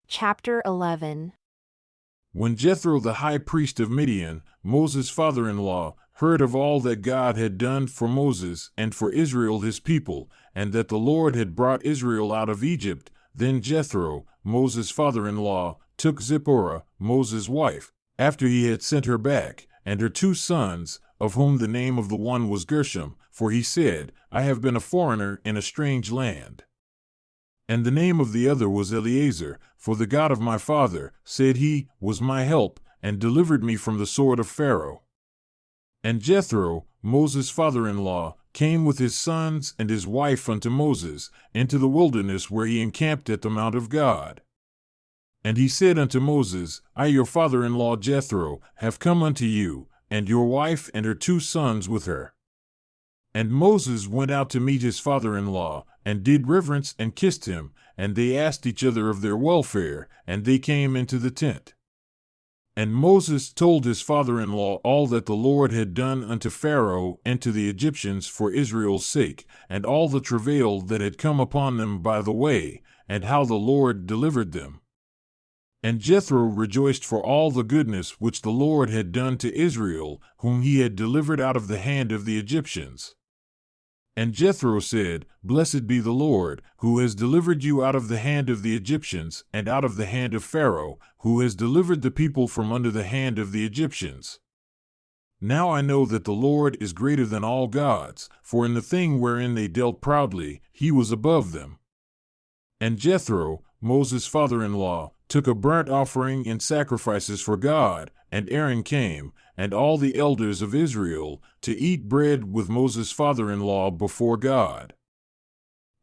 Chapter 11. When Jethro the high priest of Midian, Moses' father-in-law, heard of all that God had done for Moses and for Israel his people, and that the Lord had brought Israel out of Egypt, then Jethro, Moses' father-in-law, took Zipporah, Moses' wife, after he had sent her back, and her 2 sons, of whom the name of the one was Gershom, for he said, I have been a foreigner in a strange land. And the name of the other was Eleazar, for the God of my father, said he, was my help, and delivered me from the sword of Pharaoh. And Jethro, Moses' father-in-law, came with his sons and his wife unto Moses, into the wilderness where he encamped at the mount of God. And he said unto Moses, I your father-in-law Jethro, have come unto you, and your wife and her 2 sons with her. And Moses went out to meet his father-in-law, and did reverence and kissed him, and they asked each other of their welfare, and they came into the tent. And Moses told his father-in-law all that the Lord had done unto Pharaoh and to the Egyptians for Israel's sake, and all the travail that had come upon them by the way, and how the Lord delivered them. And Jethro rejoiced for all the goodness which the Lord had done to Israel, whom he had delivered out of the hand of the Egyptians. And Jethro said, Blessed be the Lord, who has delivered you out of the hand of the Egyptians, and out of the hand of Pharaoh, who has delivered the people from under the hand of the Egyptians. Now I know that the Lord is greater than all gods, for in the thing wherein they dealt proudly, he was above them. And Jethro, Moses' father-in-law, took a burnt offering and sacrifices for God, and Aaron came, and all the elders of Israel, to eat bread with Moses' father-in-law before God.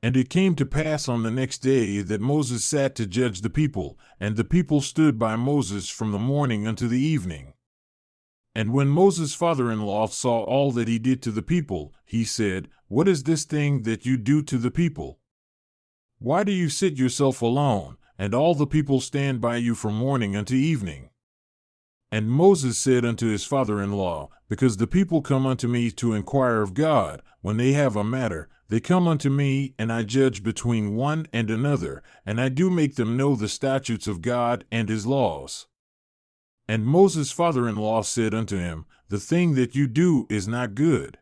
And it came to pass on the next day that Moses sat to judge the people, and the people stood by Moses from the morning unto the evening. And when Moses' father-in-law saw all that he did to the people, he said, What is this thing that you do to the people? Why do you sit yourself alone, and all the people stand by you from morning unto evening? And Moses said unto his father-in-law, Because the people come unto me to inquire of God, when they have a matter, they come unto me, and I judge between one and another, and I do make them know the statutes of God and his laws. And Moses' father-in-law said unto him, The thing that you do is not good.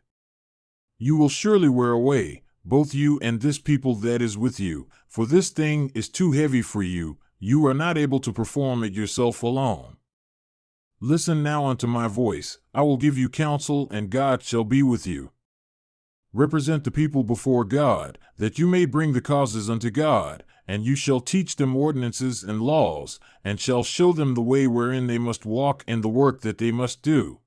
You will surely wear away, both you and this people that is with you, for this thing is too heavy for you, you are not able to perform it yourself alone. Listen now unto my voice, I will give you counsel, and God shall be with you. Represent the people before God, that you may bring the causes unto God, and you shall teach them ordinances and laws, and shall show them the way wherein they must walk and the work that they must do.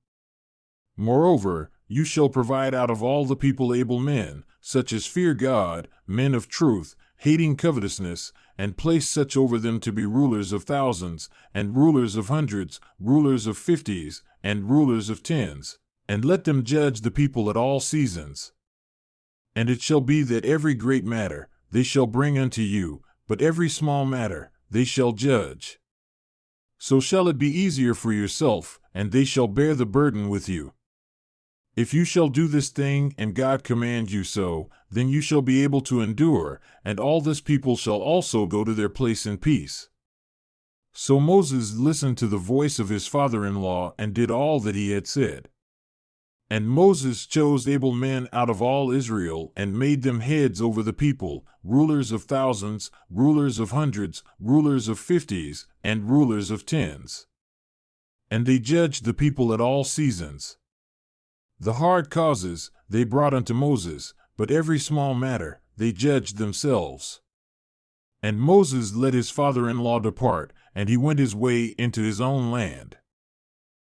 Moreover, you shall provide out of all the people able men, such as fear God, men of truth, hating covetousness, and place such over them to be rulers of thousands, and rulers of hundreds, rulers of 50s, and rulers of 10s, and let them judge the people at all seasons. And it shall be that every great matter they shall bring unto you, but every small matter they shall judge. So shall it be easier for yourself, and they shall bear the burden with you. If you shall do this thing, and God command you so, then you shall be able to endure, and all this people shall also go to their place in peace. So Moses listened to the voice of his father-in-law, and did all that he had said. And Moses chose able men out of all Israel, and made them heads over the people, rulers of thousands, rulers of hundreds, rulers of 50s, and rulers of 10s. And they judged the people at all seasons. The hard causes they brought unto Moses, but every small matter they judged themselves. And Moses let his father-in-law depart, and he went his way into his own land.